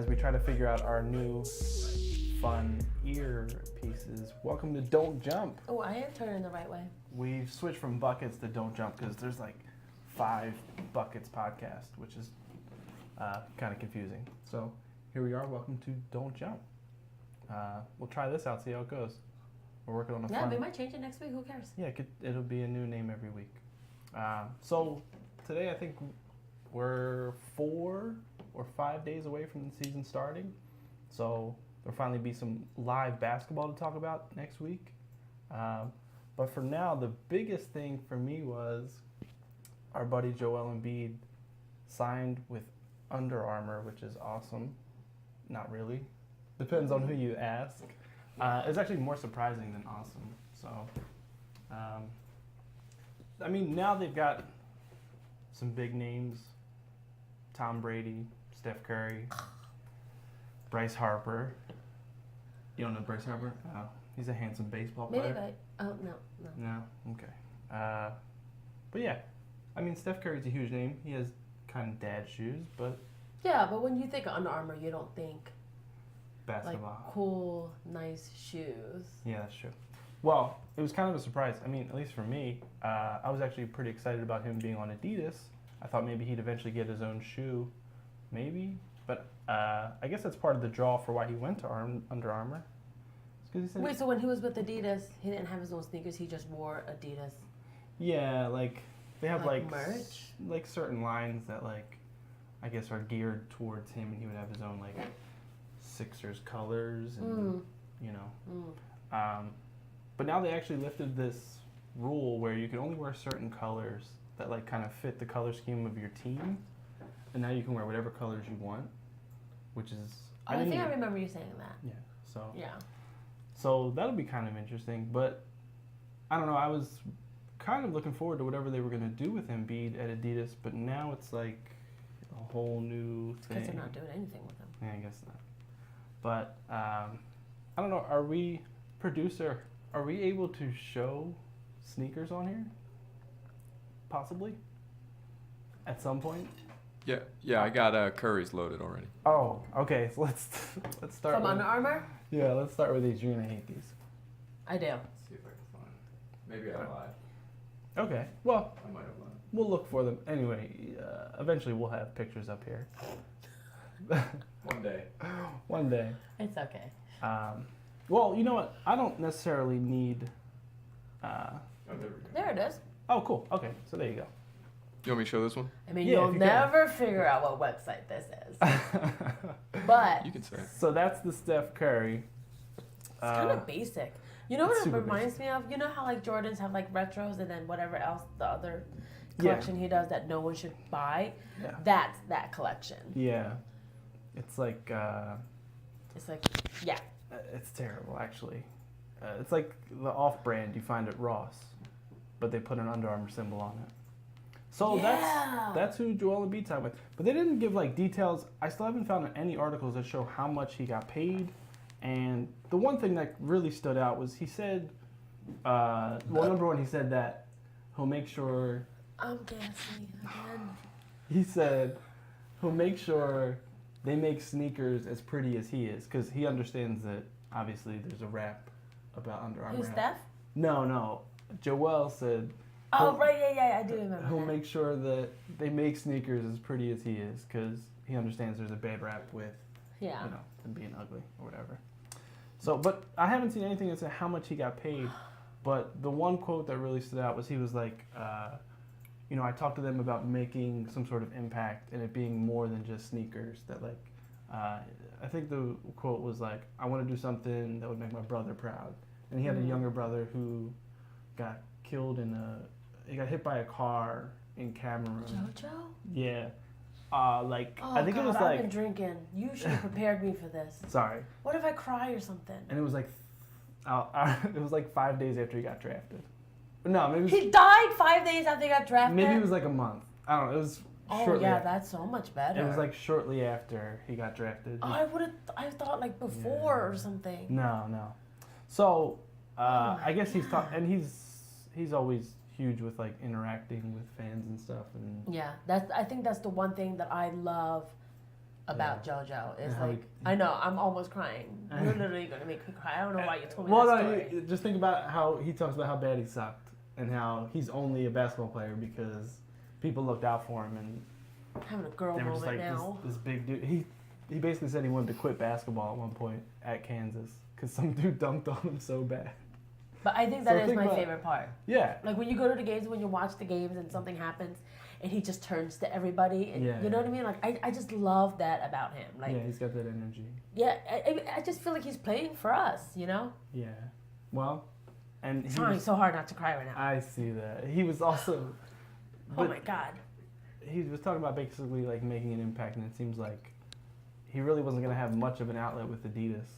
as we try to figure out our new fun ear pieces. Welcome to Don't Jump. Oh, I am turning the right way. We've switched from buckets to Don't Jump because there's like 5 buckets podcast, which is kind of confusing. So here we are. Welcome to Don't Jump. We'll try this out, see how it goes. We're working on a fun... we might change it next week. Who cares? Yeah, it'll be a new name every week. So today I think we're 4 or 5 days away from the season starting. So there'll finally be some live basketball to talk about next week. But for now, the biggest thing for me was our buddy Joel Embiid signed with Under Armour, which is awesome. Not really. Depends on who you ask. It's actually more surprising than awesome. So, I mean, now they've got some big names. Tom Brady, Steph Curry, Bryce Harper. You don't know Bryce Harper? Oh, he's a handsome baseball player. Maybe no. No? Okay. But yeah, I mean, Steph Curry's a huge name. He has kind of dad shoes, but... Yeah, but when you think of Under Armour, you don't think... basketball. Like cool, nice shoes. Yeah, that's true. Well, it was kind of a surprise. I mean, at least for me, I was actually pretty excited about him being on Adidas. I thought maybe he'd eventually get his own shoe. Maybe. But I guess that's part of the draw for why he went to Under Armour. He said, wait, so when he was with Adidas, he didn't have his own sneakers, he just wore Adidas? Yeah, like, they have like merch? Like certain lines that like, I guess are geared towards him, and he would have his own like Sixers colors and, you know. But now they actually lifted this rule where you can only wear certain colors that like kind of fit the color scheme of your team. And now you can wear whatever colors you want, which is... I think I remember you saying that. Yeah, so... Yeah. So that'll be kind of interesting, but I don't know, I was kind of looking forward to whatever they were going to do with Embiid at Adidas, but now it's like a whole new thing. Because they're not doing anything with him. Yeah, I guess not. But, I don't know, producer, are we able to show sneakers on here? Possibly? At some point? Yeah, I got Curry's loaded already. Oh, okay, so let's start From Under Armour? Yeah, let's start with these. You're going to hate these. I do. Let's see if I can find it. Maybe I lied. Okay, well, I might have lied. we'll look for them. Anyway, eventually we'll have pictures up here. One day. One day. It's okay. Well, you know what? I don't necessarily need... Oh, there we go. There it is. Oh, cool. Okay, so there you go. You want me to show this one? I mean, Yeah, you'll never figure out what website this is. But You can say it. So that's the Steph Curry. it's kind of basic. You know what it super reminds me of? You know how like Jordans have like retros and then whatever else, the other collection he does that no one should buy? Yeah. That's that collection. Yeah. It's like... It's like, yeah. It's terrible, actually. It's like the off-brand you find at Ross, but they put an Under Armour symbol on it. So Yeah. that's who Joel Embiid signed with. But they didn't give like details. I still haven't found any articles that show how much he got paid. And the one thing that really stood out was he said, well, number one, he said that he'll make sure. I'm guessing again. He said he'll make sure they make sneakers as pretty as he is, because he understands that obviously there's a rap about Under Armour. Who's Steph? No. Joel said. Oh, right, yeah, I do remember He'll that. make sure that they make sneakers as pretty as he is, because he understands there's a bad rap with, you know, them being ugly or whatever. So, but I haven't seen anything that said how much he got paid. But the one quote that really stood out was he was like, you know, I talked to them about making some sort of impact and it being more than just sneakers. That like, I think the quote was like, I want to do something that would make my brother proud. And he had a younger brother who got killed he got hit by a car in Cameroon. JoJo? Yeah. Like, Oh, I think God, it was I've like... been drinking. You should have prepared me for this. Sorry. What if I cry or something? And it was like, it was like 5 days after he got drafted. No, maybe... He died 5 days after he got drafted? Maybe it was like a month. I don't know. It was shortly yeah, after. that's so much better. It was like shortly after he got drafted. Oh, I thought like before or something. No. So, I guess and he's always huge with like interacting with fans and stuff. And Yeah, I think that's the one thing that I love about JoJo. It's like, I know, I'm almost crying. You're literally going to make me cry. I don't know why you told me that story. Just think about how he talks about how bad he sucked and how he's only a basketball player because people looked out for him and having a girl they were moment just like, now. This big dude. He basically said he wanted to quit basketball at one point at Kansas because some dude dunked on him so bad. But I think that is my favorite part. Yeah. Like when you go to the games, when you watch the games and something happens and he just turns to everybody. And, you know what I mean? Like I just love that about him. Like, yeah, he's got that energy. Yeah, I just feel like he's playing for us, you know? Yeah. Well, and he's trying so hard not to cry right now. I see that. He was also... oh my God. He was talking about basically like making an impact, and it seems like he really wasn't going to have much of an outlet with Adidas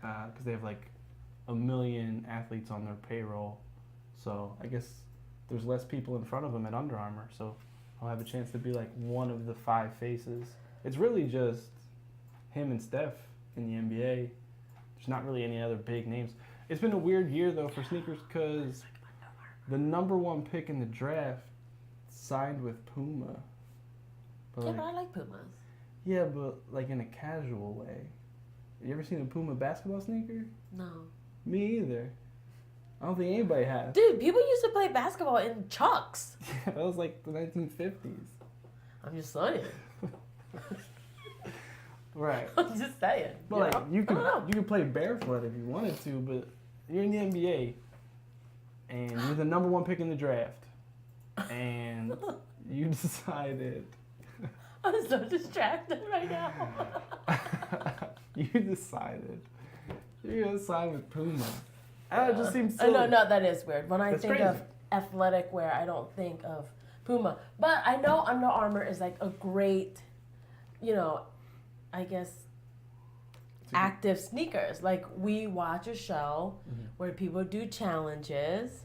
because they have like 1 million athletes on their payroll. So I guess there's less people in front of him at Under Armour, so I'll have a chance to be like one of the 5 faces. It's really just him and Steph in the NBA. There's not really any other big names. It's been a weird year though for sneakers because the #1 pick in the draft signed with Puma. But yeah, but I like Pumas. Yeah, but like in a casual way. You ever seen a Puma basketball sneaker? No. Me either. I don't think anybody has. Dude, people used to play basketball in Chucks. Yeah, that was like the 1950s. I'm just saying. Right. I'm just saying. But like you could play barefoot if you wanted to, but you're in the NBA and you're the #1 pick in the draft, and you decided. I'm so distracted right now. You decided you're gonna sign with Puma. It just seems silly. No, that is weird. When I think of athletic wear, I don't think of Puma. But I know Under Armour is like a great, I guess, active sneakers. Like we watch a show where people do challenges,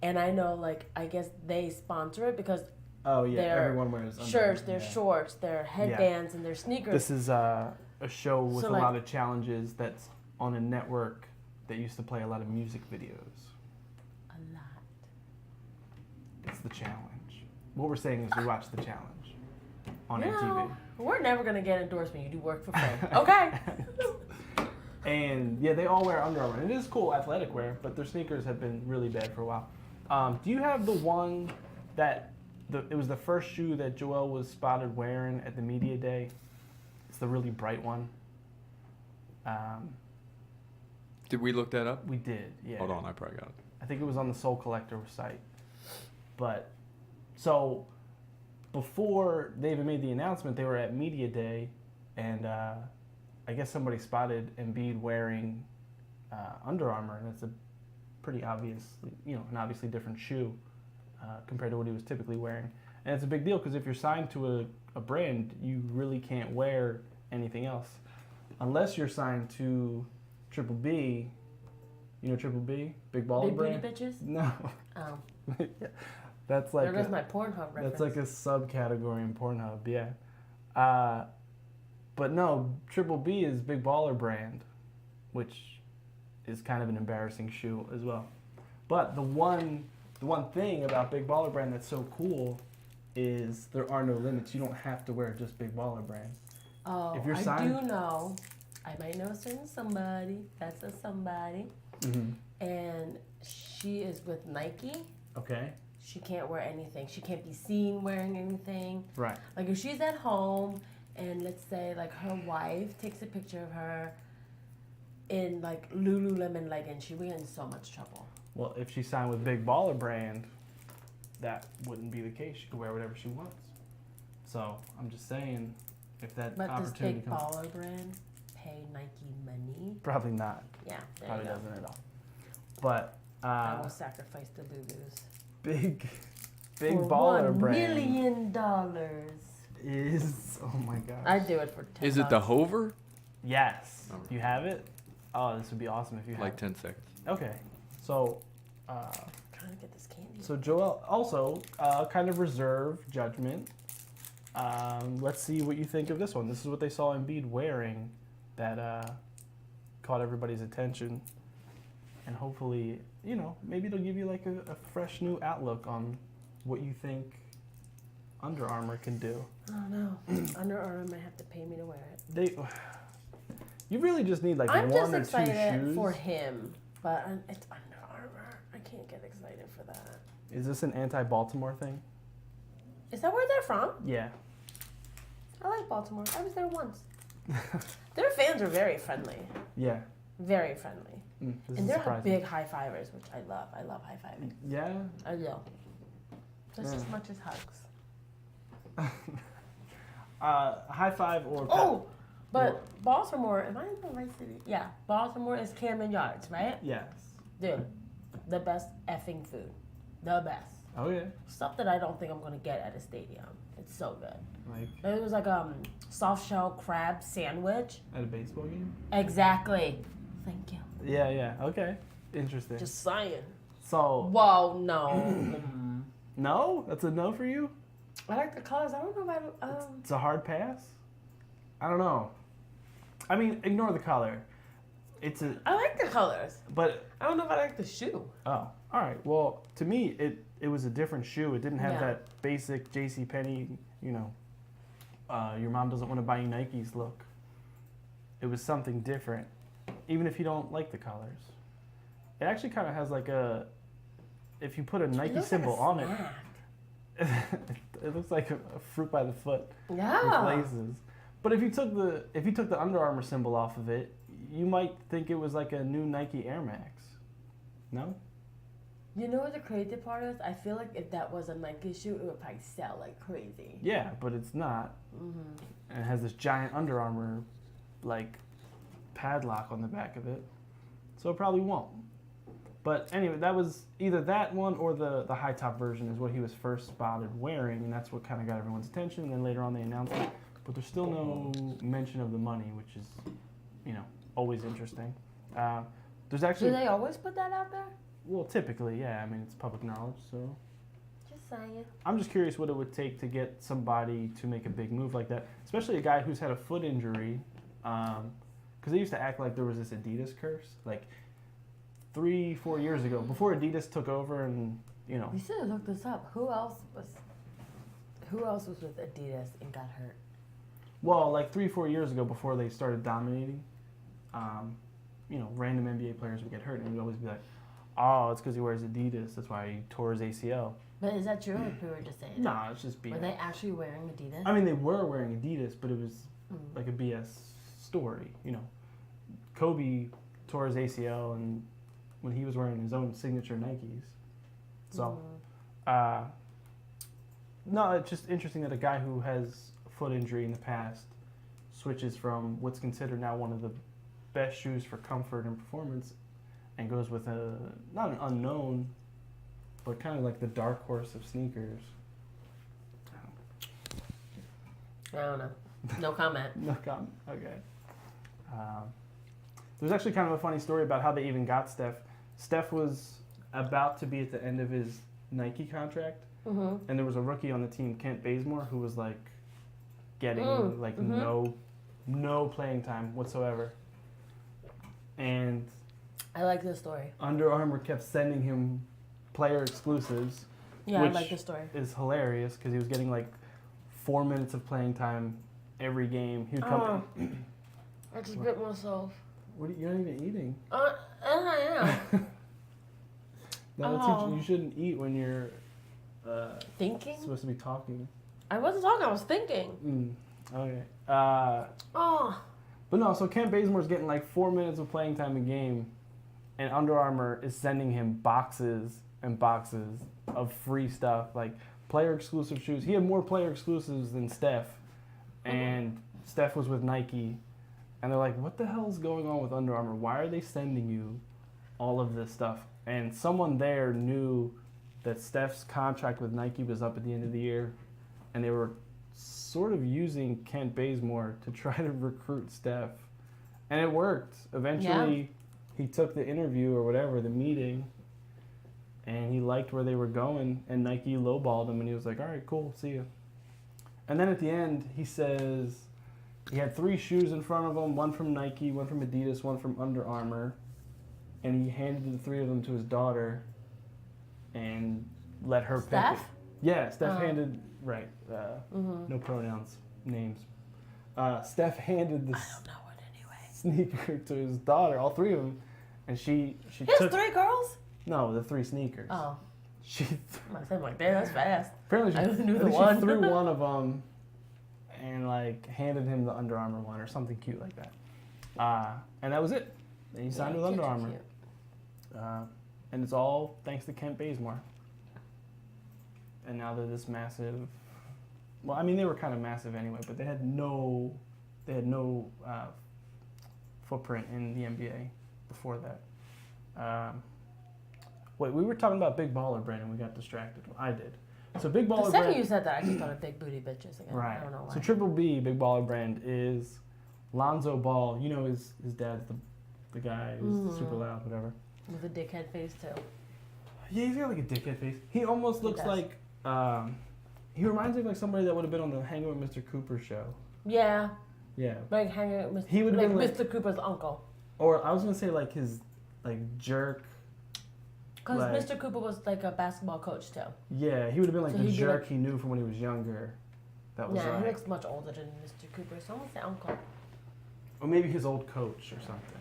and I know, like, I guess they sponsor it because everyone wears shirts, their shorts, their headbands, and their sneakers. This is a show with a lot of challenges that's on a network that used to play a lot of music videos. A lot. It's the challenge. What we're saying is we watch the challenge on MTV. We're never going to get endorsement. You do work for free. Okay. And, yeah, they all wear Under Armour. It is cool athletic wear, but their sneakers have been really bad for a while. Do you have the one that... it was the first shoe that Joel was spotted wearing at the media day? It's the really bright one. Did we look that up? We did, yeah. Hold on, I probably got it. I think it was on the Soul Collector site. But, so, before they even made the announcement, they were at media day, and I guess somebody spotted Embiid wearing Under Armour, and it's a pretty obvious, an obviously different shoe compared to what he was typically wearing. And it's a big deal because if you're signed to a brand, you really can't wear anything else. Unless you're signed to Triple B. You know Triple B? Big Baller Brand? Big booty bitches? No. Oh. Yeah. That's like there goes my Pornhub reference. That's like a subcategory in Pornhub, yeah. But no, Triple B is Big Baller Brand, which is kind of an embarrassing shoe as well. But the one thing about Big Baller Brand that's so cool is there are no limits. You don't have to wear just Big Baller Brand. Oh, if you're signed, I do know. I might know a certain somebody. That's a somebody. Mm-hmm. And she is with Nike. Okay. She can't wear anything. She can't be seen wearing anything. Right. Like if she's at home and let's say like her wife takes a picture of her in like Lululemon leggings, she'd be in so much trouble. Well, if she signed with Big Baller Brand, that wouldn't be the case. She could wear whatever she wants. So I'm just saying, if that opportunity comes. But does Big Baller Brand pay Nike money? Probably not. Yeah, there probably you go. doesn't at all. But I will sacrifice the Lulus. Big Baller Brand. $1 million is oh my gosh. I'd do it for $10. Is it the Hover? Yes. Okay. You have it? Oh, this would be awesome if you had like 10 seconds. Okay. So trying to get this candy. So Joel also kind of reserved judgment. Let's see what you think of this one. This is what they saw Embiid wearing that caught everybody's attention. And hopefully, maybe it'll give you like a fresh new outlook on what you think Under Armour can do. Oh no, Under Armour might have to pay me to wear it. You really just need like I'm one just or two excited shoes. for him, but it's Under Armour. I can't get excited for that. Is this an anti-Baltimore thing? Is that where they're from? Yeah. I like Baltimore. I was there once. Their fans are very friendly. Yeah. Very friendly. And they're big high fivers, which I love. I love high fiving. Yeah. I do. Just as much as hugs. High five or but Baltimore, am I in the right city? Yeah, Baltimore is Camden Yards, right? Yes. Dude, the best effing food. The best. Oh yeah. Stuff that I don't think I'm gonna get at a stadium. It's so good. Like it was like soft shell crab sandwich. at a baseball game? Exactly. Thank you. Yeah. Okay. Interesting. Just saying. So. Whoa, no. No? That's a no for you? I like the colors. I don't know about It's a hard pass? I don't know. I mean, ignore the color. I like the colors. But I don't know if I like the shoe. Oh, all right. Well, to me, it was a different shoe. It didn't have that basic JCPenney, your mom doesn't want to buy you Nikes look. It was something different, even if you don't like the colors. It actually kind of has like if you put a Nike symbol on it, it looks like a fruit by the foot with laces. But if you took the Under Armour symbol off of it, you might think it was like a new Nike Air Max. No? You know what the crazy part is? I feel like if that was a Nike shoe, it would probably sell like crazy. Yeah, but it's not. Mm-hmm. And it has this giant Under Armour like padlock on the back of it, so it probably won't. But anyway, that was either that one or the high top version is what he was first spotted wearing, and that's what kind of got everyone's attention. And then later on they announced it, but there's still no mention of the money, which is, always interesting. There's actually. Do they always put that out there? Well, typically, yeah. I mean, it's public knowledge, so. Just saying. I'm just curious what it would take to get somebody to make a big move like that, especially a guy who's had a foot injury, because they used to act like there was this Adidas curse, like 3-4 years ago, before Adidas took over, and We should have looked this up. Who else was with Adidas and got hurt? Well, like 3-4 years ago, before they started dominating, random NBA players would get hurt, and we'd always be like, "Oh, it's because he wears Adidas. That's why he tore his ACL." But is that true, or people were just saying? Nah, it's just BS. Were they actually wearing Adidas? I mean, they were wearing Adidas, but it was like a BS story. Kobe tore his ACL, and when he was wearing his own signature Nikes. So, no, it's just interesting that a guy who has a foot injury in the past switches from what's considered now one of the best shoes for comfort and performance and goes with not an unknown, but kind of like the dark horse of sneakers. I don't know. No comment. No comment. Okay. There's actually kind of a funny story about how they even got Steph. Steph was about to be at the end of his Nike contract, and there was a rookie on the team, Kent Bazemore, who was like getting no playing time whatsoever. And I like this story. Under Armour kept sending him player exclusives. Yeah, which I like this story. Is hilarious because he was getting like 4 minutes of playing time every game. He would come. I just bit myself. You're not even eating. I am. You shouldn't eat when you're thinking. Supposed to be talking. I wasn't talking. I was thinking. Okay. But no. So Kent Bazemore's getting like 4 minutes of playing time a game, and Under Armour is sending him boxes and boxes of free stuff, like player exclusive shoes. He had more player exclusives than Steph, and Steph was with Nike. And they're like, what the hell is going on with Under Armour? Why are they sending you all of this stuff? And someone there knew that Steph's contract with Nike was up at the end of the year, and they were sort of using Kent Bazemore to try to recruit Steph. And it worked. Eventually, he took the interview or whatever, the meeting, and he liked where they were going, and Nike lowballed him, and he was like, all right, cool, see ya. And then at the end, he says he had 3 shoes in front of him, one from Nike, one from Adidas, one from Under Armour, and he handed the 3 of them to his daughter and let her pick it. Yeah, Steph handed right. No pronouns, names. Steph handed this. I don't know it anyway. Sneaker to his daughter, all three of them, and she He has took 3 girls? no the 3 sneakers. Oh. I'm like, damn, that's fast. Apparently, I knew I the think one. she threw one of them, and like handed him the Under Armour one or something cute like that. And that was it. And he signed with Under Armour. And it's all thanks to Kent Bazemore. And now they're this massive. Well, I mean, they were kind of massive anyway, but they had no footprint in the NBA before that. Wait, we were talking about Big Baller Brand and we got distracted. I did. So Big Baller The second Brand. you said that, I just thought of big booty bitches again. Right. I don't know why. So Triple B, Big Baller Brand, is Lonzo Ball. You know his dad's the guy who's super loud, whatever. With a dickhead face too. Yeah, he's got like a dickhead face. He almost looks like. He reminds me of like somebody that would have been on the Hanging with Mr. Cooper show. Yeah. Yeah. Like hanging with Mr. He would have been like Mr. Cooper's uncle. Or I was gonna say like his like jerk. Because like, Mr. Cooper was like a basketball coach too. Yeah, he would have been like So the he'd be jerk like- he knew from when he was younger. That was Yeah, like, he looks much older than Mr. Cooper, so I'm gonna say uncle. or maybe his old coach or something.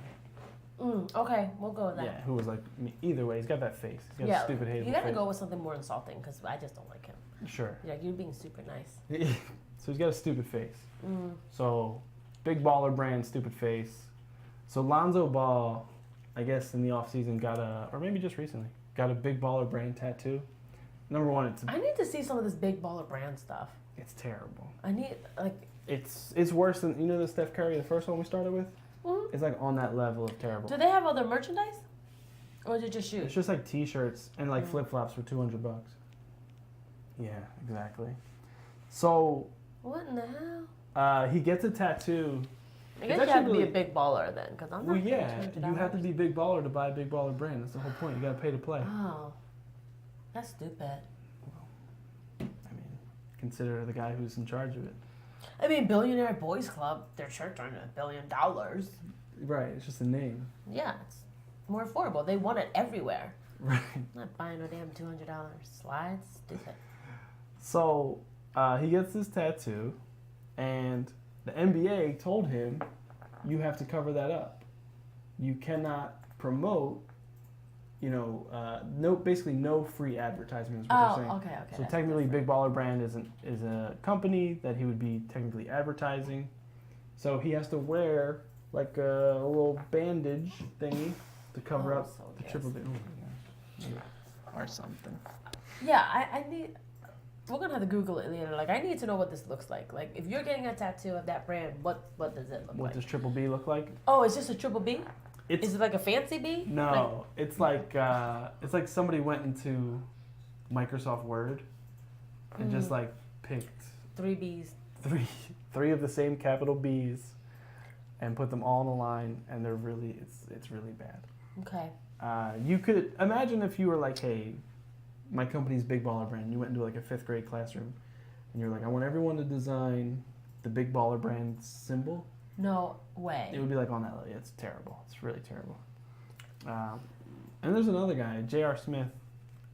Okay, we'll go with that. Yeah, who was like either way, he's got that face. He's got a stupid hateable you gotta face. go with something more insulting because I just don't like him. Sure. Yeah, you're being super nice. So he's got a stupid face. So Big Baller Brand, stupid face. So Lonzo Ball, I guess in the offseason got or maybe just recently, got a Big Baller Brand tattoo. Number one, I need to see some of this Big Baller Brand stuff. It's terrible. I need like. It's worse than the Steph Curry, the first one we started with. It's like on that level of terrible. Do they have other merchandise, or is it just shoes? It's just like T-shirts and like flip flops for $200. Yeah, exactly. So. What in the hell? He gets a tattoo. I guess you have to be a big baller then, because I'm not. Well, yeah, you have to be Big Baller to buy a Big Baller Brand. That's the whole point. You got to pay to play. Oh, that's stupid. I mean, consider the guy who's in charge of it. I mean, Billionaire Boys Club, their shirts aren't $1 billion. Right, it's just a name. Yeah, it's more affordable. They want it everywhere. Right. I'm not buying no damn $200 slides. Stupid. So he gets this tattoo, and the NBA told him, you have to cover that up. You cannot promote, basically no free advertisement is what they're saying. Okay. So technically, Big Baller Brand is a company that he would be technically advertising. So he has to wear like a little bandage thingy to cover up the Triple B. Oh my gosh. Or something. Yeah, I need. We're gonna have to Google it later. Like, I need to know what this looks like. Like, if you're getting a tattoo of that brand, what does it look like? What does Triple B look like? Oh, it's just a Triple B? Is it like a fancy B? No, it's like somebody went into Microsoft Word and just like picked 3 B's. three of the same capital B's and put them all in a line, and they're really it's really bad. Okay. You could imagine if you were like, hey, my company's Big Baller Brand. You went into like a 5th grade classroom, and you're like, I want everyone to design the Big Baller Brand symbol. No way. It would be like on that level. It's terrible. It's really terrible. And there's another guy, J.R. Smith,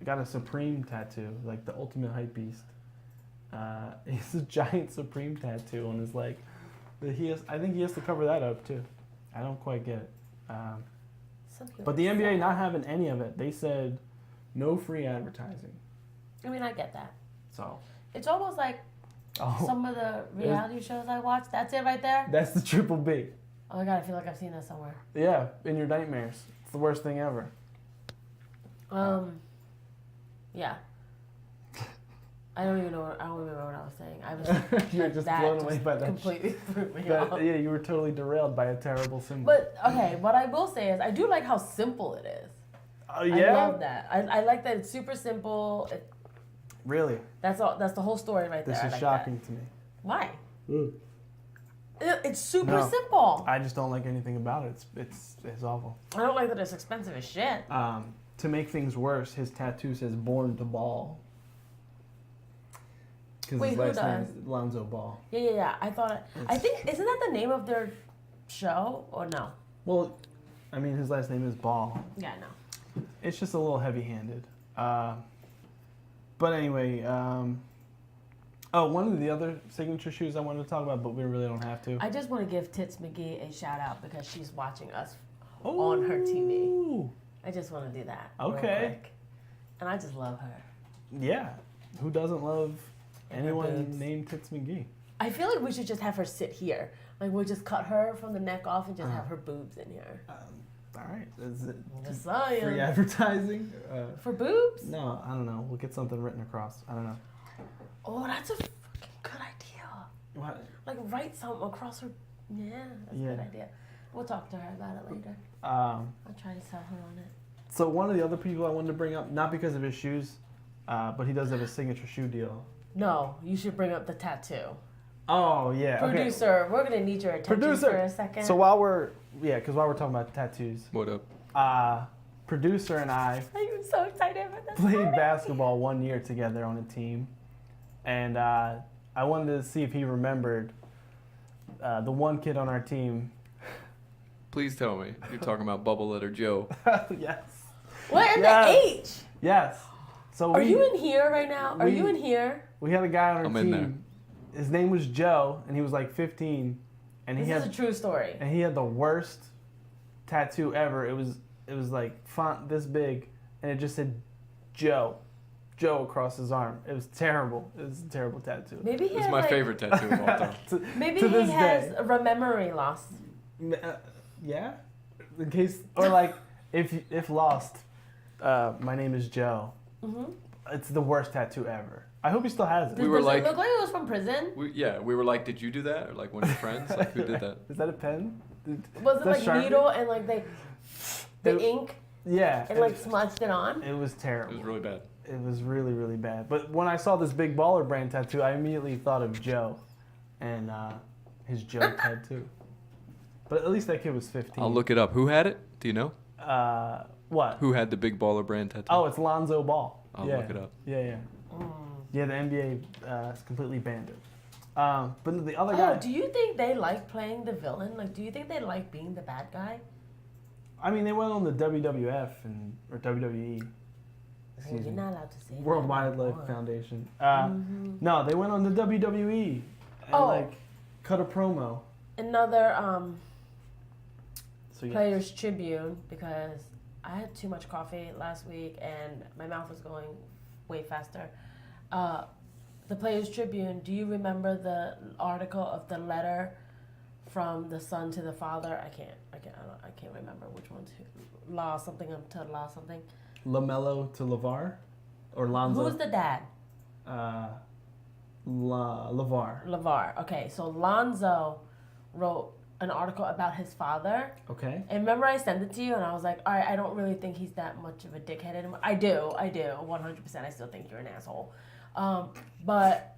got a Supreme tattoo, like the ultimate hype beast. He has a giant Supreme tattoo on his leg. I think he has to cover that up too. I don't quite get it. But the NBA not having any of it, they said no free advertising. I mean, I get that. So it's almost like some of the reality shows I watch. That's it right there? That's the Triple B. Oh my God, I feel like I've seen that somewhere. Yeah, in your nightmares. It's the worst thing ever. Yeah. I don't remember what I was saying. I was You're just blown away by that. Completely threw me off. Yeah, you were totally derailed by a terrible symbol. But okay, what I will say is I do like how simple it is. Yeah? I love that. I like that it's super simple. Really? That's all. That's the whole story right there. This is shocking to me. Why? Ooh. It's super simple. I just don't like anything about it. It's awful. I don't like that it's expensive as shit. To make things worse, his tattoo says "Born to Ball." Because his last name is Lonzo Ball. Yeah. I think isn't that the name of their show or no? Well, I mean, his last name is Ball. Yeah, no. It's just a little heavy-handed. But But anyway, one of the other signature shoes I wanted to talk about, but we really don't have to. I just want to give Tits McGee a shout out because she's watching us on her TV. I just want to do that. Okay. Real quick. And I just love her. Yeah. Who doesn't love anyone named Tits McGee? I feel like we should just have her sit here. Like, we'll just cut her from the neck off and just have her boobs in here. All right. Is it just saying. Free advertising? For boobs? No, I don't know. We'll get something written across. I don't know. Oh, that's a fucking good idea. What? Like, write something across her. Yeah, that's a good idea. We'll talk to her about it later. I'll try to sell her on it. So one of the other people I wanted to bring up, not because of his shoes, but he does have a signature shoe deal. No, you should bring up the tattoo. Oh, yeah. Producer, we're going to need your attention for a second. So while we're talking about tattoos. What up? Producer and I so excited about this. Played basketball 1 year together on a team. And I wanted to see if he remembered the one kid on our team. Please tell me. You're talking about Bubble Letter Joe. Yes. What in the H? Yes. So Are you in here right now? Are you in here? We had a guy on our team. In there. His name was Joe, and he was like 15. And this is a true story. And he had the worst tattoo ever. It was like font this big, and it just said Joe across his arm. It was terrible. It was a terrible tattoo. Maybe he it's my favorite tattoo of all time. Maybe he has a memory loss. Yeah, in case or like if lost, my name is Joe. Mm-hmm. It's the worst tattoo ever. I hope he still has it. Does it look like it was from prison? We were like, did you do that? Or like one of your friends? Like, who did that? Is that a pen? Was it like Sharpie? Needle and like the ink? Yeah. And like smudged it on? It was terrible. It was really bad. It was really, really bad. But when I saw this Big Baller Brand tattoo, I immediately thought of Joe and his Joe tattoo. But at least that kid was 15. I'll look it up. Who had it? Do you know? What? Who had the Big Baller Brand tattoo? Oh, it's Lonzo Ball. I'll look it up. Yeah. Yeah, the NBA has completely banned it. But the other guy... do you think they like playing the villain? Like, do you think they like being the bad guy? I mean, they went on the WWF or WWE. You're not allowed to say World Wildlife Foundation. No, they went on the WWE and cut a promo. Another Players Tribune, because I had too much coffee last week and my mouth was going way faster. The Players Tribune, do you remember the article of the letter from the son to the father? I can't remember which one to Law something to Law something. LaMelo to LeVar? Or Lonzo? Who's the dad? LeVar. LeVar. Okay, so Lonzo wrote an article about his father. Okay. And remember I sent it to you and I was like, all right, I don't really think he's that much of a dickhead anymore. I do. 100%. I still think you're an asshole. But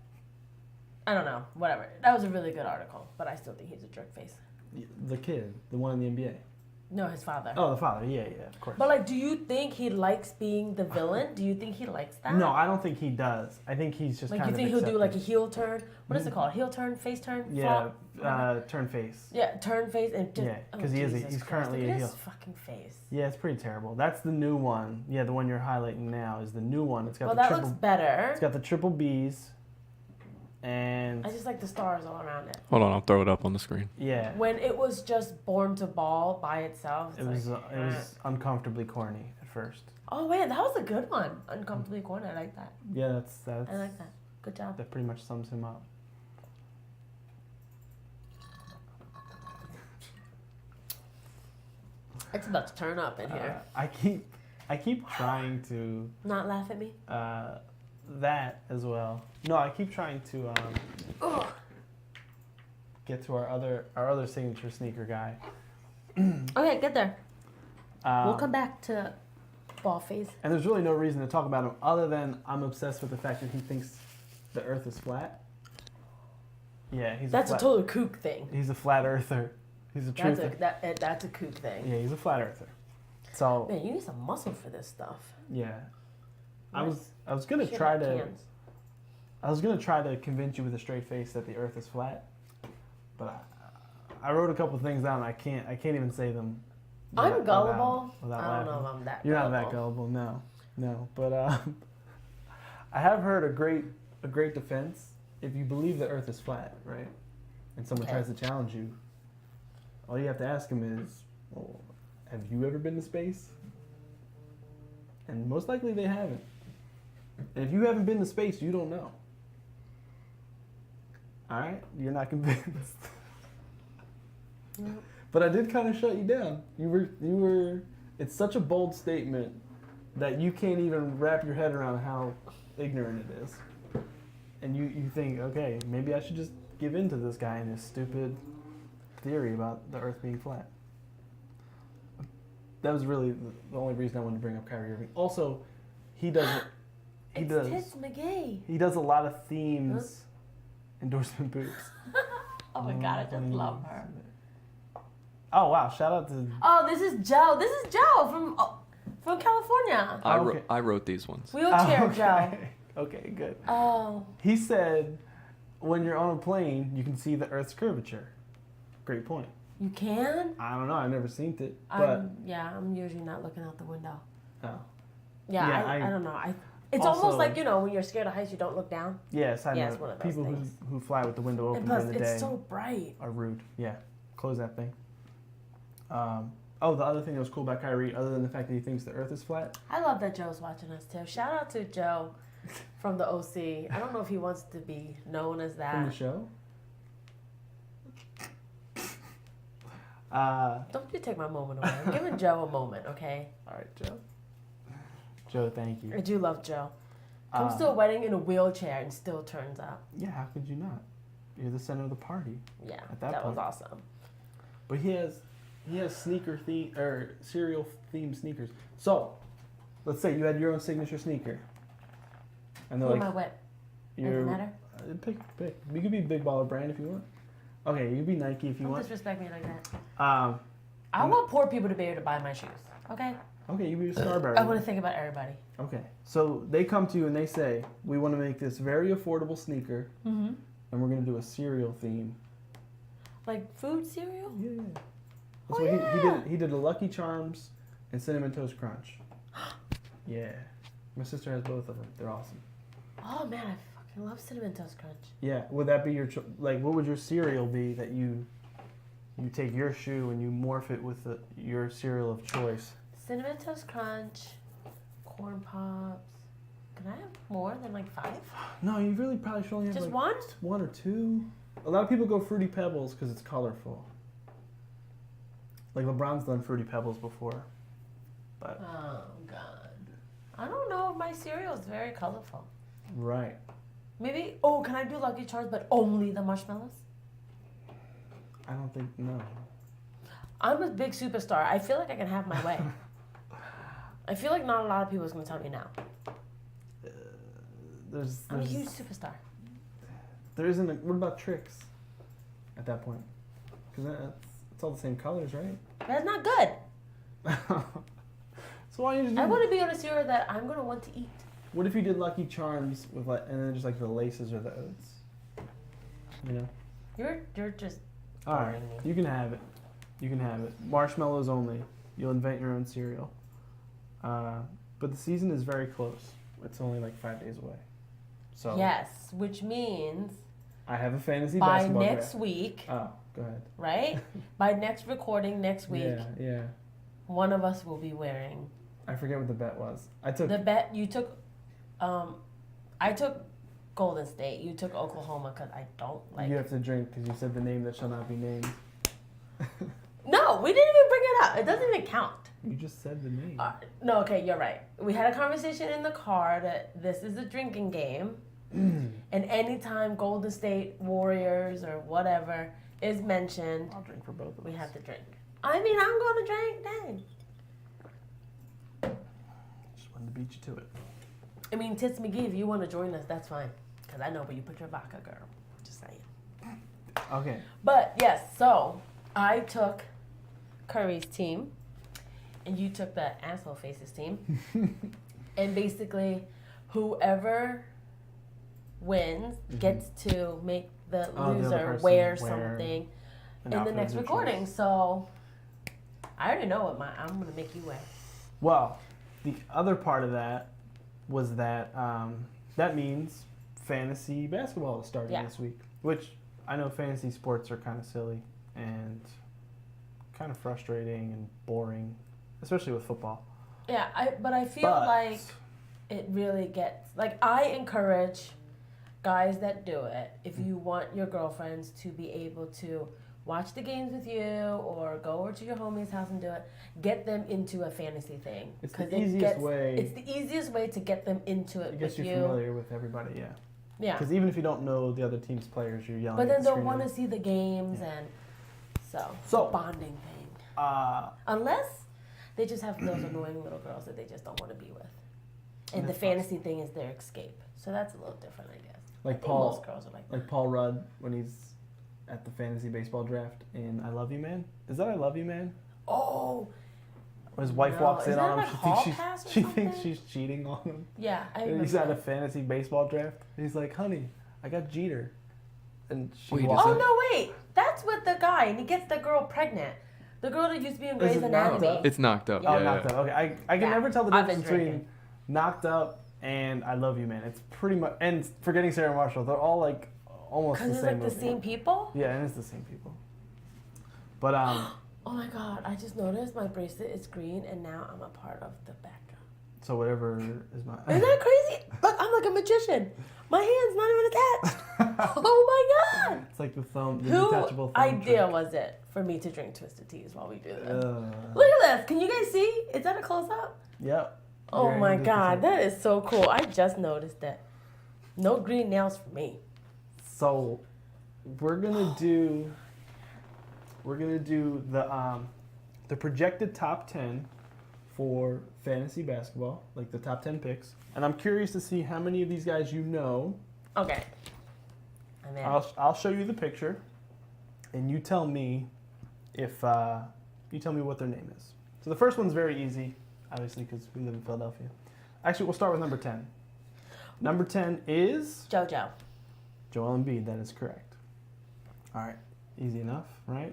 I don't know. Whatever. That was a really good article, but I still think he's a jerk face. The kid, the one in the NBA. No, his father. Oh, the father. Yeah, of course. But like, do you think he likes being the villain? Do you think he likes that? No, I don't think he does. I think he's just like, kind of you think he'll do like a heel turn? What is it called? Heel turn, face turn? Yeah, turn face. Yeah, turn face and just, because he's currently a heel. His fucking face. Yeah, it's pretty terrible. That's the new one. Yeah, the one you're highlighting now is the new one. It's got that looks better. It's got the triple B's. And I just like the stars all around it. Hold on, I'll throw it up on the screen. Yeah. When it was just Born to Ball by itself, it was uncomfortably corny at first. Oh wait, that was a good one. Uncomfortably corny. I like that. Yeah, that's. I like that. Good job. That pretty much sums him up. It's about to turn up in here. I keep trying to not laugh at me. That as well. No, I keep trying to get to our other signature sneaker guy. Okay, get there. We'll come back to ball face. And there's really no reason to talk about him other than I'm obsessed with the fact that he thinks the Earth is flat. Yeah, That's a total kook thing. He's a flat earther. He's a truther. That's a kook thing. Yeah, he's a flat earther. So man, you need some muscle for this stuff. Yeah, I was gonna try to convince you with a straight face that the Earth is flat, but I wrote a couple things down. I can't even say them. I'm gullible. Without I don't know if I'm that. You're not that gullible. No. But I have heard a great defense. If you believe the Earth is flat, right, and someone tries to challenge you, all you have to ask them is, well, have you ever been to space? And most likely they haven't. And if you haven't been to space, you don't know. All right? You're not convinced. Yep. But I did kind of shut you down. You were. It's such a bold statement that you can't even wrap your head around how ignorant it is. And you think, okay, maybe I should just give in to this guy and his stupid theory about the Earth being flat. That was really the only reason I wanted to bring up Kyrie Irving. Also, he does Tits McGee. He does a lot of themes, endorsement boots. Oh my God, I just love her. Oh wow! Shout out to. Oh, this is Joe. This is Joe from California. I wrote these ones. Wheelchair Joe. Okay, good. Oh. He said, when you're on a plane, you can see the Earth's curvature. Great point. You can? I don't know. I've never seen it, but I'm usually not looking out the window. oh. Yeah, I don't know. It's also, almost like, when you're scared of heights, you don't look down. Yes, I know. It's one of those People things. who fly with the window open And plus, during the day it's so bright. are rude. Yeah, close that thing. The other thing that was cool about Kyrie, other than the fact that he thinks the Earth is flat. I love that Joe's watching us too. Shout out to Joe from the OC. I don't know if he wants to be known as that. From the show. Don't you take my moment away. I'm giving Joe a moment, okay? All right, Joe. Joe, thank you. I do love Joe. Comes to a wedding in a wheelchair and still turns up. Yeah, how could you not? You're the center of the party. Yeah, at that point. was awesome. But he has cereal themed sneakers. So, let's say you had your own signature sneaker, and they're Who like, am I with? Does you're it matter? pick. You could be Big Baller Brand if you want. Okay, you could be Nike if you Don't want. disrespect me like that. I want poor people to be able to buy my shoes. Okay? Okay, you be Starberry. I want to think about everybody. Okay, so they come to you and they say, we want to make this very affordable sneaker, and we're going to do a cereal theme. Like food cereal? Yeah. That's what he did a Lucky Charms and Cinnamon Toast Crunch. Yeah. My sister has both of them. They're awesome. Oh man, I fucking love Cinnamon Toast Crunch. Yeah. Would that be your what would your cereal be that you take your shoe and you morph it with your cereal of choice? Cinnamon Toast Crunch, Corn Pops. Can I have more than like 5? No, you really probably should only have Just like one or two. A lot of people go Fruity Pebbles because it's colorful. Like LeBron's done Fruity Pebbles before. But oh God, I don't know if my cereal is very colorful. Right. Maybe. Can I do Lucky Charms, but only the marshmallows? I don't think no. I'm a big superstar. I feel like I can have my way. I feel like not a lot of people is going to tell me now. I'm a huge superstar. There isn't. What about tricks? At that point, because it's all the same colors, right? That's not good. So why don't you just? I want to be on a cereal that I'm going to want to eat. What if you did Lucky Charms with and then just like the laces or the oats? You know. You're just. All right. You can have it. You can have it. Marshmallows only. You'll invent your own cereal. But the season is very close. It's only like 5 days away. So Yes, which means I have a fantasy by basketball next draft. week, Oh, go ahead. right? By next recording next week, Yeah. one of us will be wearing. I forget what the bet was. I took The bet you took. I took Golden State. You took Oklahoma because I don't like. You have to drink because you said the name that shall not be named. No, we didn't even bring it up. It doesn't even count. You just said the name. No, okay, you're right. We had a conversation in the car that this is a drinking game. And anytime Golden State Warriors or whatever is mentioned, I'll drink for both of us. we have to drink. I mean, I'm going to drink, dang. Just wanted to beat you to it. I mean, Tits McGee, if you want to join us, that's fine. Because I know where you put your vodka, girl. Just saying. Okay. But, yes, so I took Curry's team. And you took the asshole faces team. And basically, whoever wins gets to make the loser wear something in the next recording. So I already know what I'm going to make you wear. Well, the other part of that was that that means fantasy basketball is starting this week, which I know fantasy sports are kind of silly and kind of frustrating and boring, especially with football. Yeah, but I feel like it really gets, like, I encourage guys that do it, if you want your girlfriends to be able to watch the games with you or go over to your homie's house and do it, get them into a fantasy thing. It's the easiest way. It's the easiest way to get them into it. It gets you familiar with everybody, yeah. Yeah. Because even if you don't know the other team's players, you're yelling. But then they'll want to see the games, and so it's a bonding thing. Unless they just have those annoying little girls that they just don't want to be with, and the fantasy thing is their escape. So that's a little different, I guess. Like most girls are like Paul Rudd when he's at the fantasy baseball draft in I Love You Man. Is that I Love You Man? Oh. When his wife walks in on him, she thinks she's cheating on him. Yeah, I remember. He's at a fantasy baseball draft. He's like, "Honey, I got Jeter," and she walks in. Oh no, wait, that's with the guy, and he gets the girl pregnant. The girl that used to be in Grey's Anatomy. It's Knocked Up. Yeah, Knocked Up. Okay, I can never tell the difference between Knocked Up and I Love You Man. It's pretty much, and Forgetting Sarah Marshall. They're all like almost the same. Because it's like the same people. Yeah, and it's the same people. But Oh my god, I just noticed my bracelet is green and now I'm a part of the background. So whatever is my... Isn't that crazy? Look, I'm like a magician. My hand's not even attached. Oh my god. It's like the detachable thumb idea trick. was it for me to drink Twisted Teas while we do this? Look at this. Can you guys see? Is that a close-up? Yep. Oh my god, that is so cool. I just noticed that. No green nails for me. So we're gonna do the projected top 10 for fantasy basketball, like the top 10 picks. And I'm curious to see how many of these guys you know. Okay. I'm in. I'll show you the picture, and you tell me what their name is. So the first one's very easy, obviously, because we live in Philadelphia. Actually, we'll start with number 10. Number 10 is Joel Embiid. That is correct. All right, easy enough, right?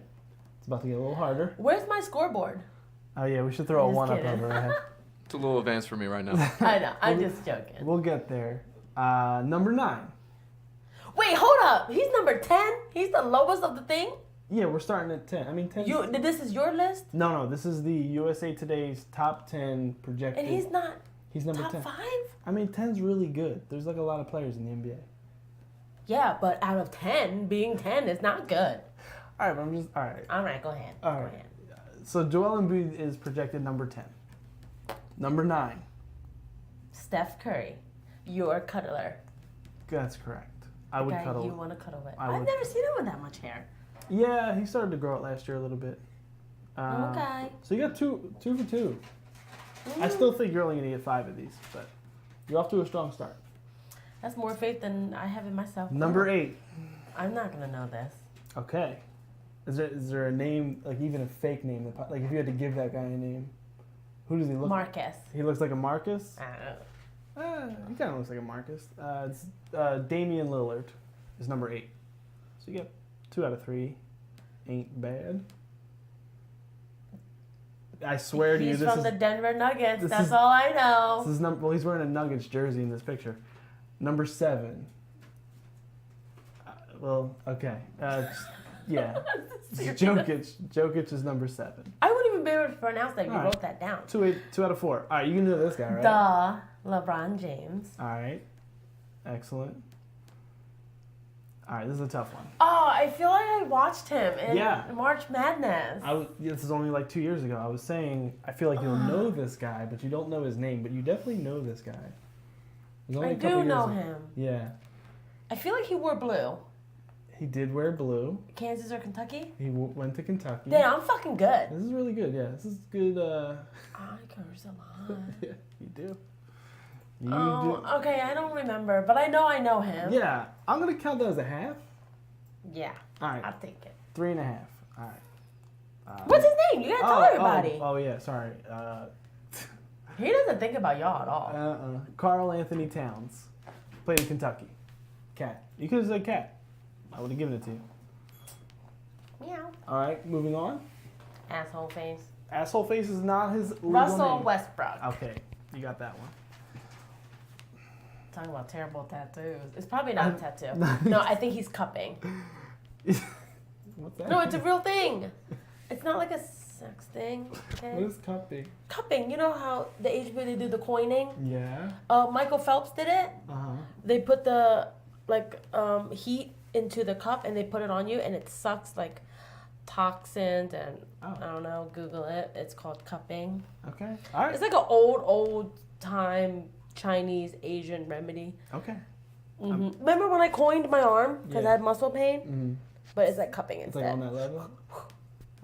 It's about to get a little harder. Where's my scoreboard? Oh yeah, we should throw a one up over our head. It's a little advanced for me right now. I know. I'm just joking. We'll get there. Number 9. Wait, hold up. He's number 10? He's the lowest of the thing? Yeah, we're starting at 10. I mean, 10. This is your list? No. This is the USA Today's top 10 projected. And he's not. He's number top 10. 5? I mean, 10's really good. There's like a lot of players in the NBA. Yeah, but out of 10, being 10 is not good. All right, but I'm just all right. All right, go ahead. All right. Go ahead. So Joel Embiid is projected number 10. Number 9. Steph Curry, your cuddler. That's correct. I would cuddle. You want to cuddle with? I've never seen him with that much hair. Yeah, he started to grow it last year a little bit. Okay. So you got two for 2. I still think you're only going to get 5 of these, but you're off to a strong start. That's more faith than I have in myself. Number 8. I'm not going to know this. Okay. Is there a name, like even a fake name, like if you had to give that guy a name, who does he look like? Marcus. He looks like a Marcus? I don't know. He kind of looks like a Marcus. It's Damian Lillard is number 8. So you get 2 out of 3. Ain't bad. I swear to you, he's from the Denver Nuggets. That's all I know. This is well, he's wearing a Nuggets jersey in this picture. Number 7. Well, okay. Yeah. Jokic is number 7. I wouldn't even be able to pronounce that. You wrote that down. 2 out of 4. All right, you can know this guy, right? LeBron James. All right. Excellent. All right, this is a tough one. Oh, I feel like I watched him in March Madness. This is only like 2 years ago. I was saying, I feel like you'll know this guy, but you don't know his name, but you definitely know this guy. I do know him. Yeah. I feel like he wore blue. He did wear blue. Kansas or Kentucky? He went to Kentucky. Damn, I'm fucking good. This is really good, yeah. This is good. I curse a lot. Yeah, you do. Okay, I don't remember, but I know him. Yeah, I'm going to count that as a half. Yeah. All right. I'll take it. 3.5. All right. What's his name? You gotta tell everybody. Oh, yeah, sorry. He doesn't think about y'all at all. Karl Anthony Towns. Played in Kentucky. Cat. You could have said Cat. I would have given it to you. Meow. All right, moving on. Asshole face. Asshole face is not his legal Russell name. Westbrook. Okay, you got that one. Talking about terrible tattoos. It's probably not a tattoo. No, I think he's cupping. What's that? No, it's a real thing. It's not like a sex thing. Okay? What is cupping? Cupping. You know how the HB they do the coining? Yeah. Michael Phelps did it. They put the heat into the cup and they put it on you and it sucks like toxins and I don't know. Google it. It's called cupping. Okay. All right. It's like an old time Chinese Asian remedy. Okay. Remember when I coined my arm because I had muscle pain? But it's like cupping It's instead. like on that level.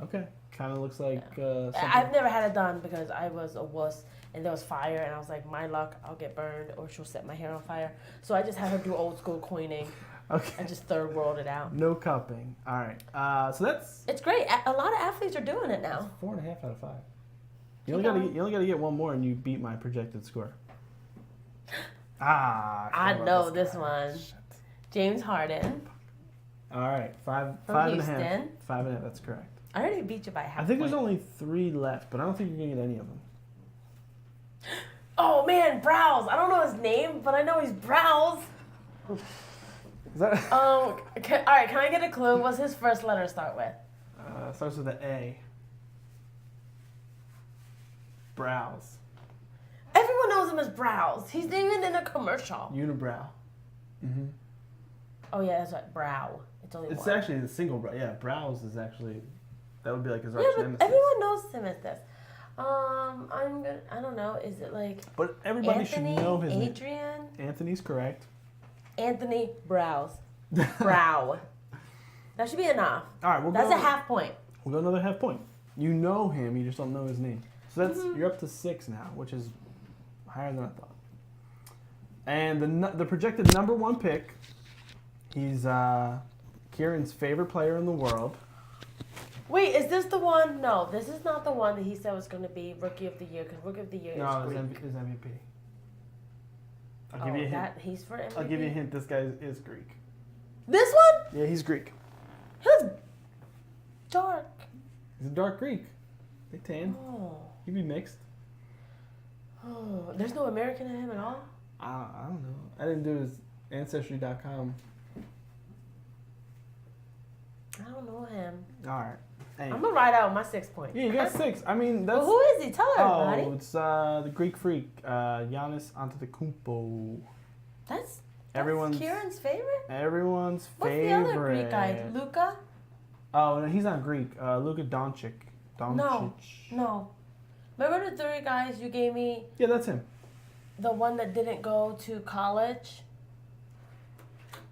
Okay. Kind of looks like. I've never had it done because I was a wuss and there was fire and I was like, my luck, I'll get burned or she'll set my hair on fire. So I just had her do old school coining. Okay. I just third world it out. No cupping. All right. So that's. It's great. A lot of athletes are doing it now. 4.5 out of 5. You only gotta get one more and you beat my projected score. I know this one. Shit. James Harden. All right, five From and a half. Houston. 5.5. That's correct. I already beat you by half. I think there's only 3 left, but I don't think you're gonna get any of them. Oh man, Browse. I don't know his name, but I know he's Browse. Is that? All right. Can I get a clue? What's his first letter start with? Starts with an A. Browse. Everyone knows him as Browse. He's even in a commercial. Unibrow. Oh yeah, that's right. Brow. It's only It's one. actually the single brow. Yeah, Browse is actually. That would be like his Yeah, arch but nemesis. everyone knows him as this. I don't know. Is it like But everybody Anthony? should know his name. Adrian? Anthony's correct. Anthony Browse. Brow. That should be enough. All right, That's a half point. We'll go another half point. You know him, you just don't know his name. So that's you're up to 6 now, which is higher than I thought. And the projected number 1 pick, he's Kieran's favorite player in the world. Wait, is this the one? No, this is not the one that he said was going to be Rookie of the Year because Rookie of the Year No, is his Greek. MVP. I'll give you a hint. He's for MVP? I'll give you a hint. This guy is Greek. This one? Yeah, he's Greek. He looks dark. He's a dark Greek. They tan. Oh. He'd be mixed. Oh. There's no American in him at all? I don't know. I didn't do his Ancestry.com. I don't know him. All right. Hey. I'm going to write out my 6 points. Yeah, you got 6. I mean, that's. Well, who is he? Tell everybody. Oh, it's the Greek freak, Giannis Antetokounmpo. That's Everyone's Kieran's favorite? Everyone's What's favorite. the other Greek guy? Luka? Oh, no, he's not Greek. Luka Doncic. No. Remember the 3 guys you gave me? Yeah, that's him. The one that didn't go to college?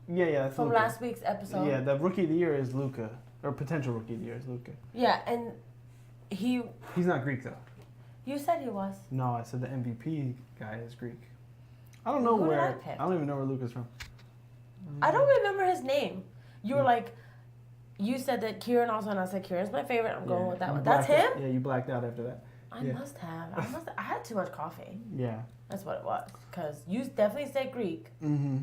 Yeah, that's From Luka. last week's episode? Yeah, the rookie of the year is Luka. Or potential rookie of the year is Luka. Yeah, and he's not Greek, though. You said he was. No, I said the MVP guy is Greek. I don't know Who did I where. pick? I don't even know where Luka's from. I don't remember his name. You were like, you said that Kieran also, and I said Kieran's my favorite. I'm going with that you one. That's blacked him? out. Yeah, you blacked out after that. I must have. I had too much coffee. Yeah. That's what it was. Because you definitely said Greek. Mm-hmm.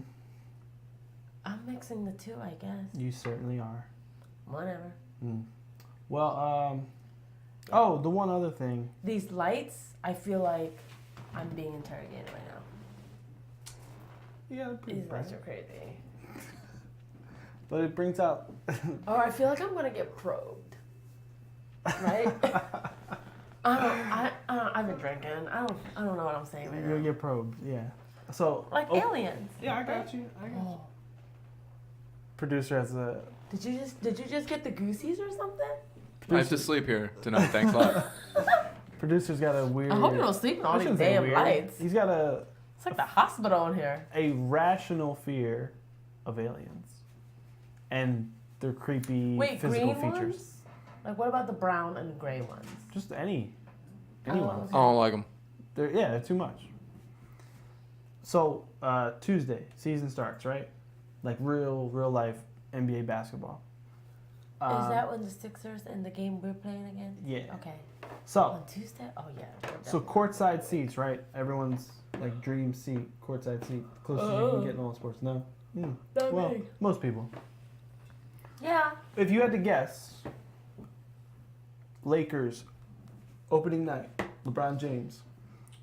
I'm mixing the 2, I guess. You certainly are. Whatever. Well, oh, the one other thing. These lights, I feel like I'm being interrogated right now. Yeah, they're pretty These bright. lights are crazy. But it brings out. Oh, I feel like I'm gonna get probed. Right? I've been drinking. I don't know what I'm saying right You'll now. get probed, yeah. So. Like aliens. Yeah, I got you. Oh. Producer has a. Did you just get the goosies or something? I have to sleep here tonight. Thanks a lot. Producer's got a weird. I hope you don't sleep in all I these shouldn't say damn weird. lights. He's got It's like the hospital in here. a rational fear of aliens, and their creepy physical green features. ones? Like what about the brown and gray ones? Just anyone. okay. I don't like them. They're too much. So Tuesday, season starts, right? Like real life NBA basketball. Is that when the Sixers and the game we're playing again? Yeah. Okay. So On Tuesday? Oh yeah. So courtside seats, right? Everyone's like dream seat, courtside seat, closest you can get in all sports. No. Not Well, me. most people. Yeah. If you had to guess, Lakers opening night, LeBron James.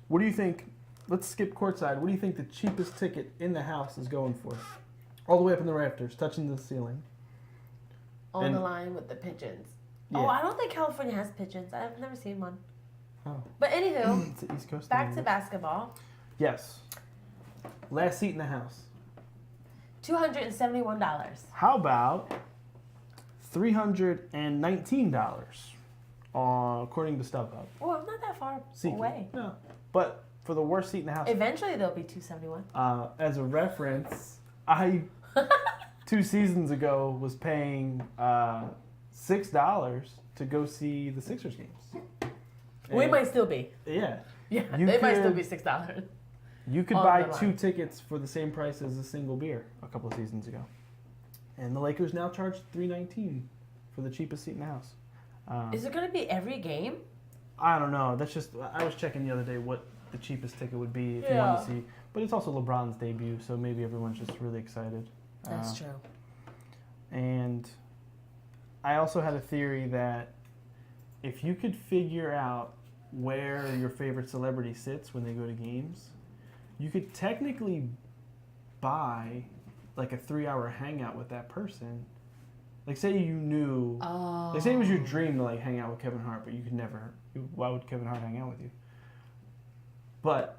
What do you think let's skip courtside. What do you think the cheapest ticket in the house is going for? All the way up in the rafters, touching the ceiling. On the line with the pigeons. Yeah. Oh, I don't think California has pigeons. I've never seen one. Oh. But anywho, It's the East Coast back to basketball. Yes. Last seat in the house. $271. How about $319? According to StubHub. Well, I'm not that far away. No. But for the worst seat in the house. Eventually, there'll be $271. As a reference, I 2 seasons ago was paying $6 to go see the Sixers games. We might still be. Yeah. Yeah, they might still be $6. You could buy 2 tickets for the same price as a single beer a couple of seasons ago. And the Lakers now charge $319 for the cheapest seat in the house. Is it going to be every game? I don't know. That's just, I was checking the other day what the cheapest ticket would be if you wanted to see. But it's also LeBron's debut, so maybe everyone's just really excited. That's true. And I also had a theory that if you could figure out where your favorite celebrity sits when they go to games, you could technically buy like a 3-hour hangout with that person. Like say you knew, like say it was your dream to like hang out with Kevin Hart, but you could never. Why would Kevin Hart hang out with you? But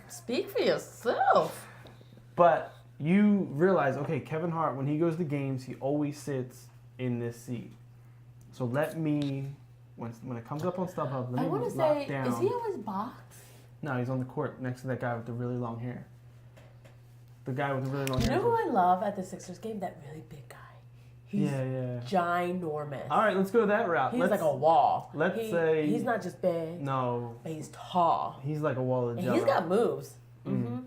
speak for yourself. But you realize, okay, Kevin Hart, when he goes to games, he always sits in this seat. So let me, when it comes up on StubHub, let me lock down. Is he always boxed? No, he's on the court next to that guy with the really long hair. The guy with the really long hair. You know who I love at the Sixers game? That really big guy. He's ginormous. All right, let's go that route. He's like a wall. Let's say he's not just big. No. But he's tall. He's like a wall of jello. He's got moves. Mm-hmm.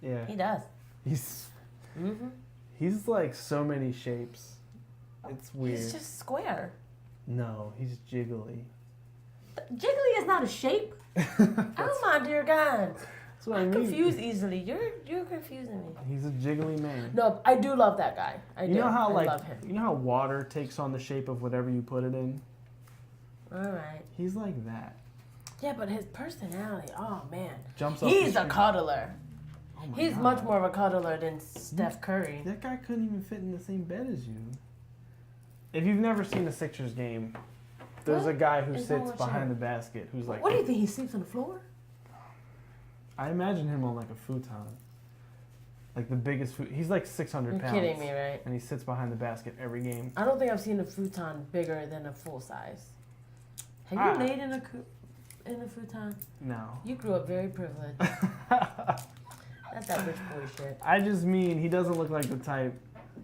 Yeah. He does. He's like so many shapes. It's weird. He's just square. No, he's jiggly. Jiggly is not a shape. Oh my dear God. That's what I mean. Confused easily. You're confusing me. He's a jiggly man. No, I do love that guy. I do. You know how I love him. you know how water takes on the shape of whatever you put it in? All right. He's like that. Yeah, but his personality, oh man. Jumps off He's the a cuddler. Oh my He's God. much more of a cuddler than Steph Curry. That guy couldn't even fit in the same bed as you. If you've never seen a Sixers game, there's a guy who sits behind the basket who's like... What do you think, he sleeps on the floor? I imagine him on like a futon. Like the biggest he's like 600 pounds. You're kidding me, right? And he sits behind the basket every game. I don't think I've seen a futon bigger than a full size. Have you laid in a futon? No. You grew up very privileged. That's that rich boy shit. I just mean he doesn't look like the type.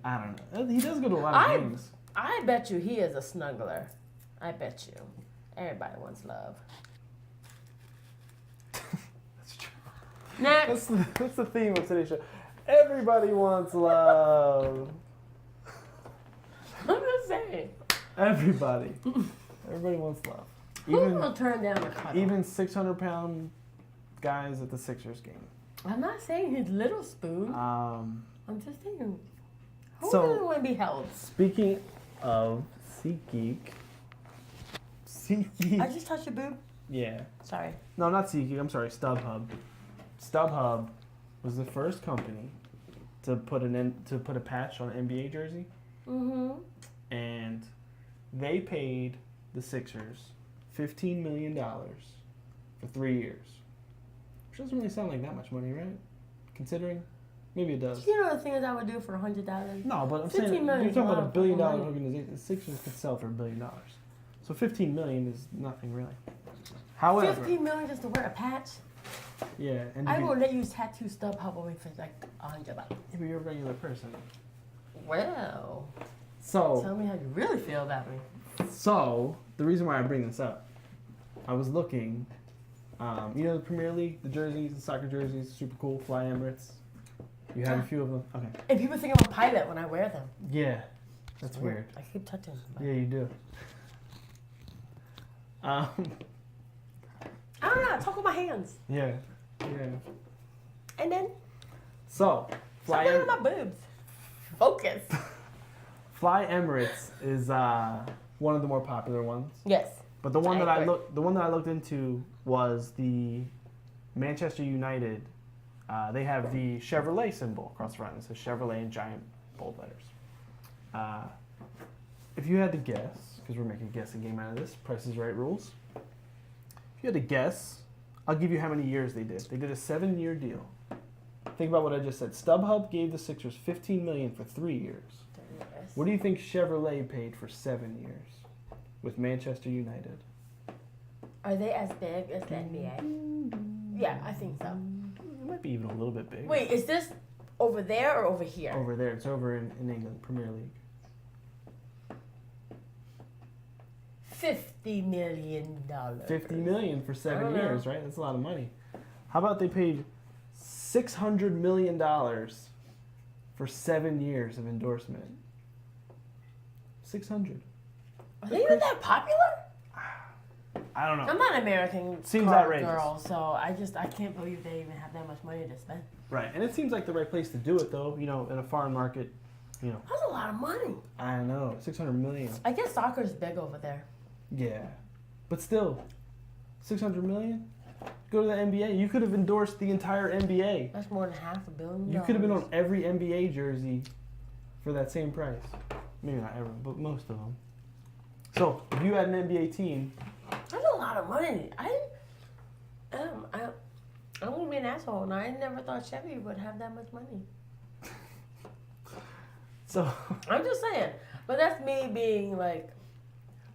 I don't know. He does go to a lot of games. I bet you he is a snuggler. I bet you. Everybody wants love. That's true. Next. That's the theme of today's show. Everybody wants love. I'm just saying. Everybody wants love. Who will turn down a cuddle? Even 600-pound guys at the Sixers game. I'm not saying he's little spoon. I'm just saying. Who doesn't want to be held? Speaking of SeatGeek. I just touched your boob? Yeah. Sorry. No, not SeatGeek. I'm sorry. StubHub. StubHub was the first company to put a patch on an NBA jersey. Mm-hmm. And they paid the Sixers $15 million for 3 years. Which doesn't really sound like that much money, right? Considering, maybe it does. You know the things I would do for $100? No, but I'm saying you're talking about $1 billion organization. The Sixers could sell for $1 billion. So $15 million is nothing really. However, $15 million just to wear a patch? Yeah, and I will let you tattoo StubHub on me for like $100. Yeah, but you're a regular person. Well, so tell me how you really feel about me. So the reason why I bring this up, I was looking. You know the Premier League, the jerseys, the soccer jerseys, super cool. Fly Emirates. You have a few of them. Okay. And people think I'm a pilot when I wear them. Yeah, that's weird. I keep touching them. Yeah, you do. I don't know. I talk with my hands. Yeah. And then. So, Stop looking at my boobs. Focus. Fly Emirates is one of the more popular ones. Yes. But the one that I looked into was the Manchester United They have the Chevrolet symbol across the front. It says Chevrolet in giant bold letters. If you had to guess, because we're making a guessing game out of this, Price is Right rules. If you had to guess, I'll give you how many years they did. They did a 7-year deal. Think about what I just said. StubHub gave the Sixers $15 million for 3 years. What do you think Chevrolet paid for 7 years with Manchester United? Are they as big as the NBA? Yeah, I think so. It might be even a little bit bigger. Wait, is this over there or over here? Over there. It's over in England, Premier League. $50 million. $50 million for 7 years, right? That's a lot of money. How about they paid $600 million for 7 years of endorsement? 600. Are they even that popular? I don't know. I'm not an American Seems outrageous. girl, so I can't believe they even have that much money to spend. Right, and it seems like the right place to do it, though. You know, in a foreign market, you know. That's a lot of money. I know, $600 million. I guess soccer's big over there. Yeah, but still, $600 million. Go to the NBA. You could have endorsed the entire NBA. That's more than $500 million. You could have been on every NBA jersey for that same price. Maybe not everyone, but most of them. So if you had an NBA team, that's a lot of money. I'm gonna be an asshole, and I never thought Chevy would have that much money. So I'm just saying, but that's me being like,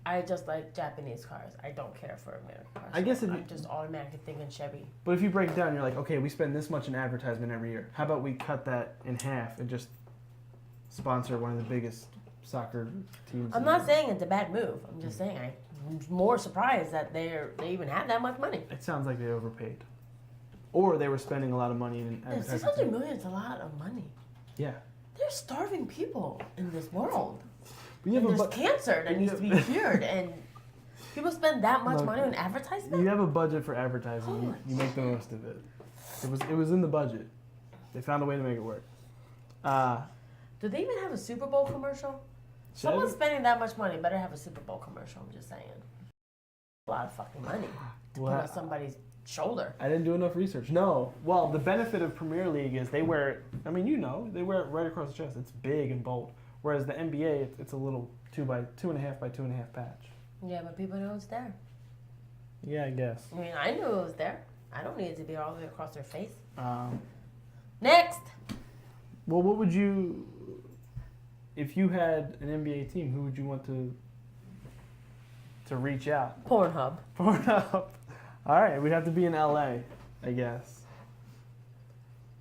I just like Japanese cars. I don't care for American cars. I guess I'm just automatically thinking Chevy. But if you break it down, you're like, okay, we spend this much in advertisement every year. How about we cut that in half and just sponsor one of the biggest soccer teams? I'm not saying it's a bad move. I'm just saying I'm more surprised that they even have that much money. It sounds like they overpaid, or they were spending a lot of money in advertising. $600 million is a lot of money. Yeah. They're starving people in this world. But there's cancer that needs to be cured, and people spend that much money on advertisement. You have a budget for advertising. You make the most of it. It was in the budget. They found a way to make it work. Do they even have a Super Bowl commercial? Someone spending that much money better have a Super Bowl commercial. I'm just saying. A lot of fucking money to put on somebody's shoulder. I didn't do enough research. No. Well, the benefit of Premier League is they wear it. I mean, they wear it right across the chest. It's big and bold. Whereas the NBA, it's a little 2.5 by 2.5 patch. Yeah, but people know it's there. Yeah, I guess. I mean, I knew it was there. I don't need it to be all the way across their face. Next. Well, what would you, if you had an NBA team, who would you want to reach out? Pornhub. Pornhub. All right, we'd have to be in LA, I guess.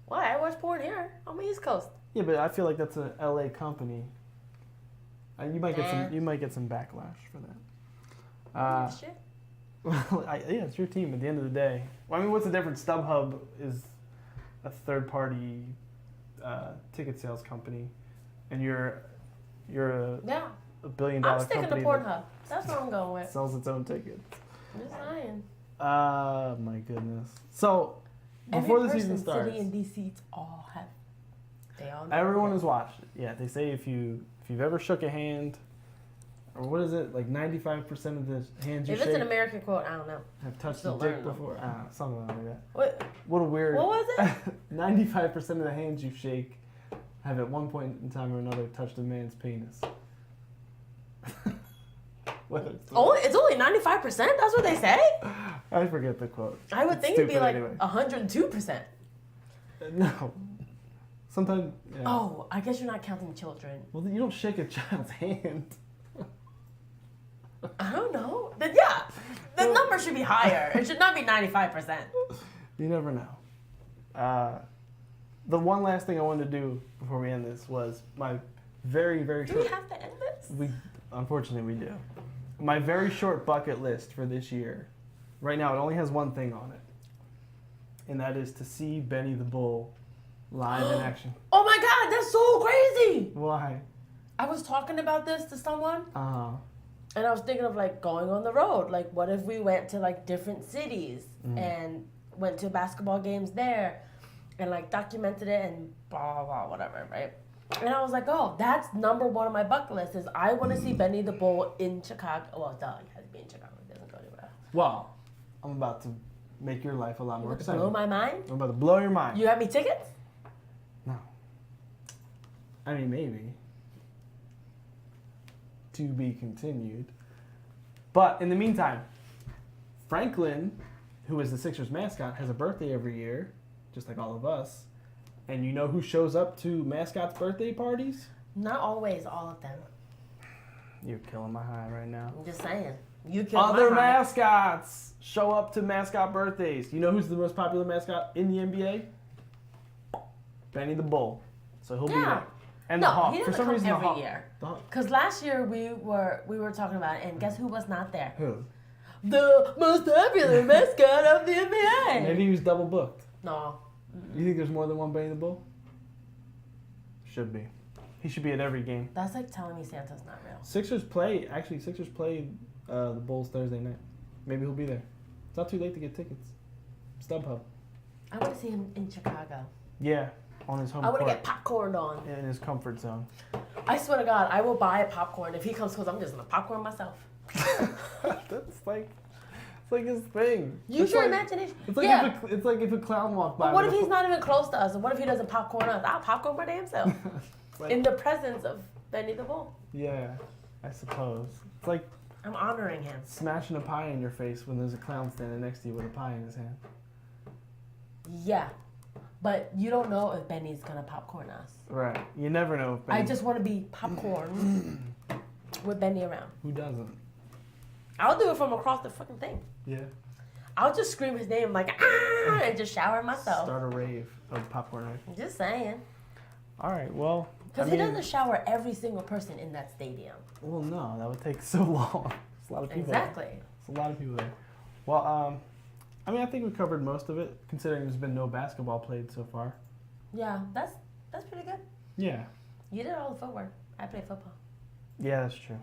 Why? I watch porn here on the East Coast. Yeah, but I feel like that's a LA company. You might get some backlash for that. Shit. Well, yeah, it's your team at the end of the day. Well, I mean, what's the difference? StubHub is a third-party ticket sales company, and you're a $1 billion I'm sticking company to Pornhub. That's what I'm going with. sells its own tickets. Just saying. My goodness. So before the season starts, every person sitting in these seats all have. Everyone has watched it. Yeah, they say if you've ever shook a hand, or what is it, like 95% of the hands you shake. If it's an American quote, I don't know. Have touched the dick before. Something like that. What a weird. What was it? 95% of the hands you shake have at one point in time or another touched a man's penis. It's only 95%? That's what they say? I forget the quote. I would think it'd be like 102%. No. Sometimes. Yeah. Oh, I guess you're not counting children. Well, you don't shake a child's hand. I don't know. Then yeah, the number should be higher. It should not be 95%. You never know. The one last thing I wanted to do before we end this was my very, very short. Do we have to end this? Unfortunately, we do. My very short bucket list for this year. Right now, it only has one thing on it, and that is to see Benny the Bull live in action. Oh my God, that's so crazy! Why? I was talking about this to someone, Uh-huh. and I was thinking of like going on the road. Like, what if we went to like different cities and went to basketball games there, and like documented it and blah blah blah whatever, right? And I was like, oh, that's number one on my bucket list is I want to see Benny the Bull in Chicago. Well, duh, he has to be in Chicago. He doesn't go anywhere else. Well, I'm about to make your life a lot more You exciting. blow my mind? I'm about to blow your mind. You got me tickets? No. I mean, maybe. To be continued. But in the meantime, Franklin, who is the Sixers mascot, has a birthday every year, just like all of us. And you know who shows up to mascots' birthday parties? Not always, all of them. You're killing my high right now. I'm just saying. You killed Other my high. mascots show up to mascot birthdays. You know who's the most popular mascot in the NBA? Benny the Bull. So he'll be there. And the Hawk. He doesn't For some come reason, the every Hawk. year. The Hawk. Because last year we were talking about it, and guess who was not there? Who? The most popular mascot of the NBA. Maybe he was double booked. No. You think there's more than one Benny the Bull? Should be. He should be at every game. That's like telling me Santa's not real. Sixers play the Bulls Thursday night. Maybe he'll be there. It's not too late to get tickets. StubHub. I want to see him in Chicago. Yeah, on his home I want court. to get popcorned on. In his comfort zone. I swear to God, I will buy a popcorn. If he comes close, I'm just going to popcorn myself. It's like his thing. Use your imagination. It's like if a clown walked by. But what if he's not even close to us? And what if he doesn't popcorn us? I'll popcorn my damn self. like, in the presence of Benny the Bull. Yeah, I suppose. It's like I'm honoring him. smashing a pie in your face when there's a clown standing next to you with a pie in his hand. Yeah. But you don't know if Benny's going to popcorn us. Right. You never know if Benny... I just want to be popcorn with Benny around. Who doesn't? I'll do it from across the fucking thing. Yeah. I'll just scream his name like, ah, and just shower myself. Start a rave of popcorn ice. I'm just saying. All right, well... Because he doesn't shower every single person in that stadium. Well, no, that would take so long. It's a lot of people. Exactly. It's a lot of people there. Well, I mean, I think we covered most of it, considering there's been no basketball played so far. Yeah, that's pretty good. Yeah. You did all the footwork. I play football. Yeah, that's true.